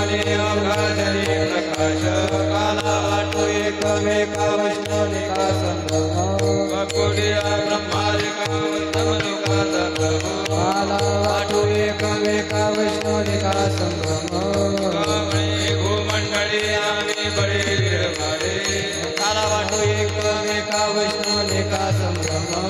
कामने अवघाजने प्रकाश काला वाटो एकमेका वैष्णवनिका संगम वकुडिया ब्रह्मारिका वंदमनुकाचा प्रभु काला वाटो एकमेका वैष्णवनिका संगम कामने भूमंडळी आम्ही बळे विरमाडे काला वाटो एकमेका वैष्णवनिका संगम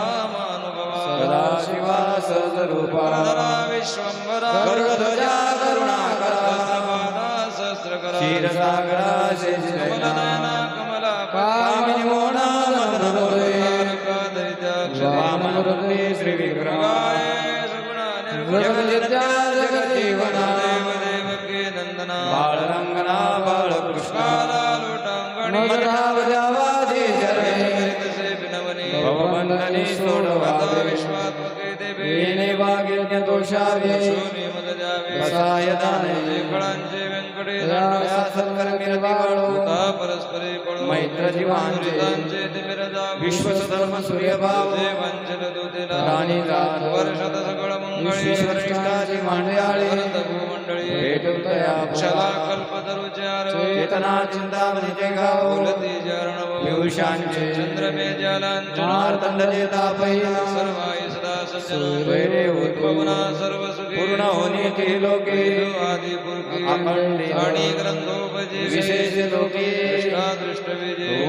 सदा शिवा सदरूपा विश्वंभरा गरुडध्वजा क्षीरसागरा शेषनयना कामिनी मोहना वामनमूर्ती श्री विग्रहाय जगज्जनता जगज्जीवना नंदना बाळरंगना बाळकृष्णा लोटांगणी भवबंधनी सोडवावे विश्वात्मके देवे येणे वागिज्ञ दोषावे कसाय दाने फळांचे व्यंकटेश सत्कर्मी रविवाळो परस्परे पळो मैत्र जीवांचे विश्वधर्म सूर्यभाव वंचन दूतेला राणी जात वर्षात सकळ मंगळे श्रेष्ठाची मांडयाळे भूमंडळी भेटुतया क्षला कल्पतरुचार चेतना चिंतामणीचे गाव उलती चरणव पियुषांचे चंद्रमे जलांचे मार्तंडचे तापैया सर्वाय सदा सज्जन वैरे उद्भवना सर्व सुखे पूर्ण होनी ते लोके आदि पुरखे अखंडी आणि ग्रंथोपजे विशेष लोके दृष्ट विजय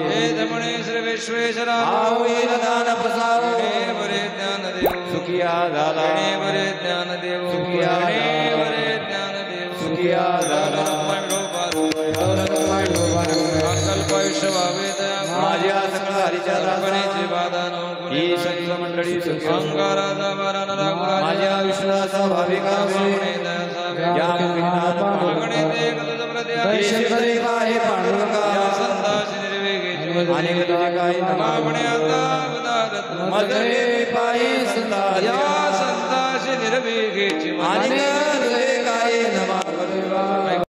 हे धमणे श्री विश्वेश्वरा होईल दान प्रसाद हे बरे ज्ञान देव सुखिया झाला हे बरे ज्ञान देव सुखिया बरे ज्ञान देव सुखिया झाला अकल्पायुष्य व्हावे माझ्या सकळ हरीच्या दासपणेची बाधा नो ही संत मंडळी अंगाराचा वारानरा माझ्या विश्वासा भाविका ज्ञान विज्ञान पांडुरंग ईश्वरी काय पांडुरंगा संताशी निर्वेगेची अनेक तुझे काय नमावणे आता मदरे पायी संता या संताशी निर्वेगेची अनेक तुझे काय नमावणे